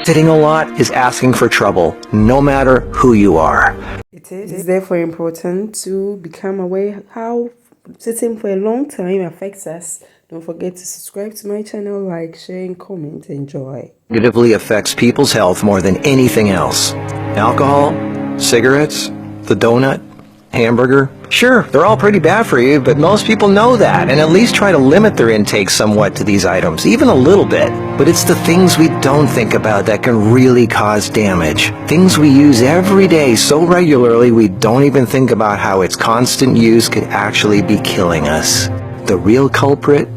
Sitting a lot is asking for trouble, no matter who you are. It is therefore important to become aware how sitting for a long time affects us. Don't forget to subscribe to my channel, like, share, and comment. Enjoy. Negatively affects people's health more than anything else. Alcohol, cigarettes, the donut, hamburger. Sure, they're all pretty bad for you, but most people know that and at least try to limit their intake somewhat to these items, even a little bit. But it's the things we don't think about that can really cause damage. Things we use every day so regularly we don't even think about how its constant use could actually be killing us. The real culprit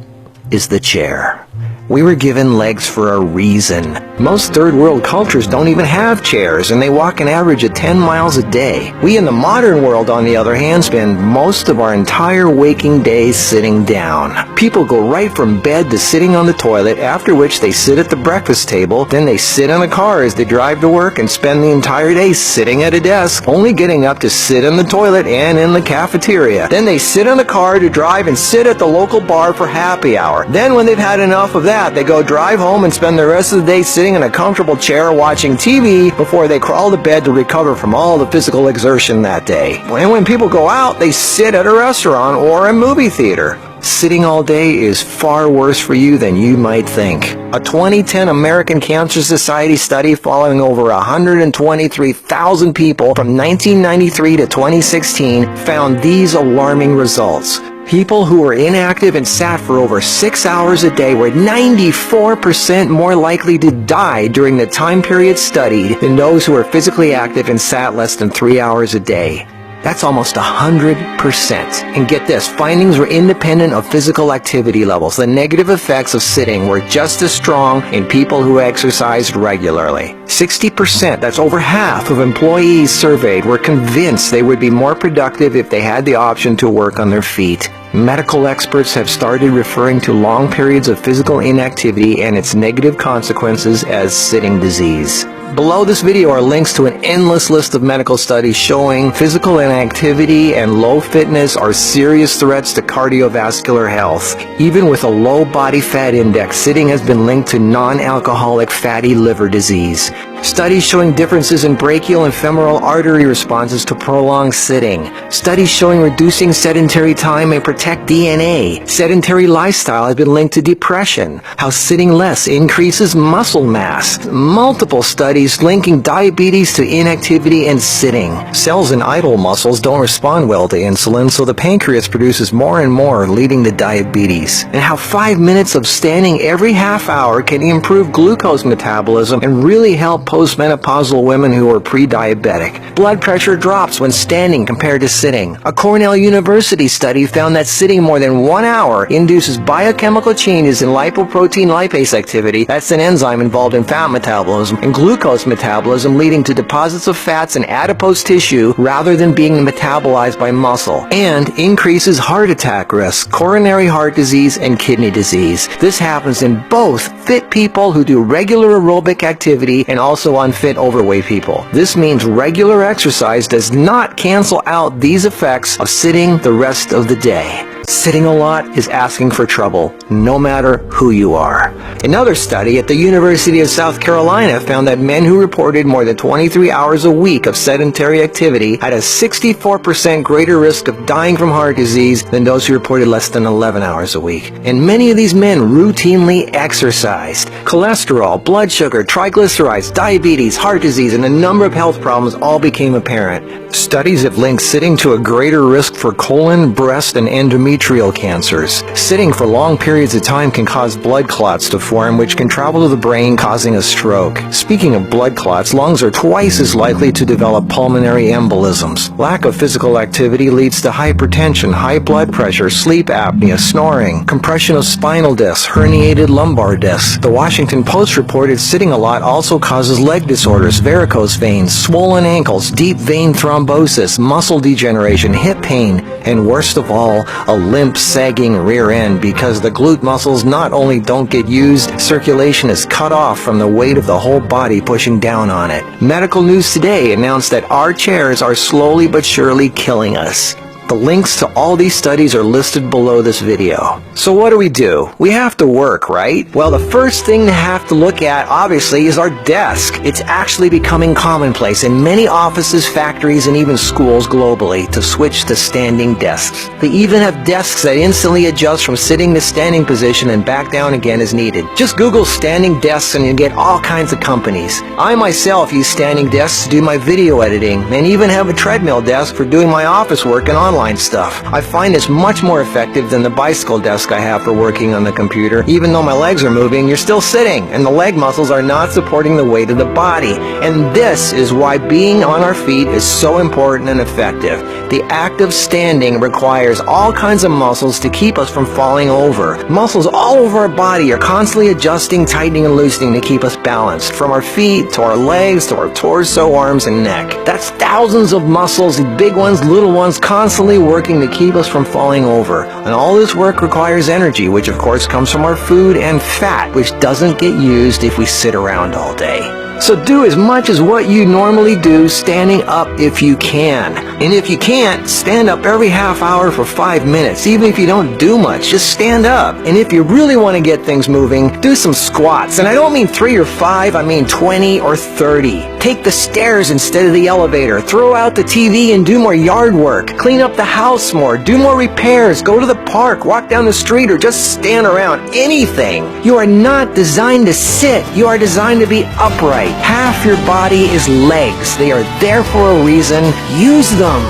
is the chair. We were given legs for a reason. Most third world cultures don't even have chairs, and they walk an average of 10 miles a day. We in the modern world, on the other hand, spend most of our entire waking days sitting down. People go right from bed to sitting on the toilet, after which they sit at the breakfast table, then they sit in the car as they drive to work and spend the entire day sitting at a desk, only getting up to sit in the toilet and in the cafeteria. Then they sit in the car to drive and sit at the local bar for happy hour. Then when they've had enough of that, they go drive home and spend the rest of the day sitting in a comfortable chair watching TV before they crawl to bed to recover from all the physical exertion that day. And when people go out, they sit at a restaurant or a movie theater. Sitting all day is far worse for you than you might think. A 2010 American Cancer Society study following over 123,000 people from 1993 to 2016 found these alarming results. People who were inactive and sat for over 6 hours a day were 94% more likely to die during the time period studied than those who were physically active and sat less than 3 hours a day. That's almost 100%. And get this, findings were independent of physical activity levels. The negative effects of sitting were just as strong in people who exercised regularly. 60%, that's over half of employees surveyed, were convinced they would be more productive if they had the option to work on their feet. Medical experts have started referring to long periods of physical inactivity and its negative consequences as sitting disease. Below this video are links to an endless list of medical studies showing physical inactivity and low fitness are serious threats to cardiovascular health. Even with a low body fat index, sitting has been linked to non-alcoholic fatty liver disease. Studies showing differences in brachial and femoral artery responses to prolonged sitting. Studies showing reducing sedentary time may protect DNA. Sedentary lifestyle has been linked to depression. How sitting less increases muscle mass. Multiple studies linking diabetes to inactivity and sitting. Cells in idle muscles don't respond well to insulin, so the pancreas produces more and more, leading to diabetes. And how 5 minutes of standing every half hour can improve glucose metabolism and really help postmenopausal women who are pre-diabetic. Blood pressure drops when standing compared to sitting. A Cornell University study found that sitting more than 1 hour induces biochemical changes in lipoprotein lipase activity, that's an enzyme involved in fat metabolism, and glucose metabolism, leading to deposits of fats in adipose tissue rather than being metabolized by muscle, and increases heart attack risk, coronary heart disease, and kidney disease. This happens in both fit people who do regular aerobic activity and also unfit overweight people. This means regular exercise does not cancel out these effects of sitting the rest of the day. Sitting a lot is asking for trouble, no matter who you are. Another study at the University of South Carolina found that men who reported more than 23 hours a week of sedentary activity had a 64% greater risk of dying from heart disease than those who reported less than 11 hours a week. And many of these men routinely exercised. Cholesterol, blood sugar, triglycerides, diabetes, heart disease, and a number of health problems all became apparent. Studies have linked sitting to a greater risk for colon, breast, and endometrial cancers. Sitting for long periods of time can cause blood clots to form, which can travel to the brain, causing a stroke. Speaking of blood clots, lungs are twice as likely to develop pulmonary embolisms. Lack of physical activity leads to hypertension, high blood pressure, sleep apnea, snoring, compression of spinal discs, herniated lumbar discs. The Washington Post reported sitting a lot also causes leg disorders, varicose veins, swollen ankles, deep vein thrombosis, muscle degeneration, hip pain, and worst of all, a limp, sagging rear end because the glute muscles not only don't get used, circulation is cut off from the weight of the whole body pushing down on it. Medical News Today announced that our chairs are slowly but surely killing us. The links to all these studies are listed below this video. So what do? We have to work, right? Well, the first thing to have to look at, obviously, is our desk. It's actually becoming commonplace in many offices, factories, and even schools globally to switch to standing desks. They even have desks that instantly adjust from sitting to standing position and back down again as needed. Just Google standing desks and you get all kinds of companies. I myself use standing desks to do my video editing and even have a treadmill desk for doing my office work and online stuff. I find this much more effective than the bicycle desk I have for working on the computer. Even though my legs are moving, you're still sitting, and the leg muscles are not supporting the weight of the body. And this is why being on our feet is so important and effective. The act of standing requires all kinds of muscles to keep us from falling over. Muscles all over our body are constantly adjusting, tightening, and loosening to keep us balanced, from our feet to our legs to our torso, arms, and neck. That's thousands of muscles, big ones, little ones, constantly working to keep us from falling over. And all this work requires energy, which of course comes from our food, and fat, which doesn't get used if we sit around all day. So do as much as what you normally do standing up if you can. And if you can't, stand up every half hour for 5 minutes. Even if you don't do much, just stand up. And if you really want to get things moving, do some squats. And I don't mean 3 or 5, I mean 20 or 30. Take the stairs instead of the elevator. Throw out the TV and do more yard work. Clean up the house more. Do more repairs. Go to the park. Walk down the street or just stand around. Anything. You are not designed to sit. You are designed to be upright. Half your body is legs. They are there for a reason. Use them.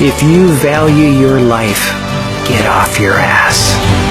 If you value your life, get off your ass.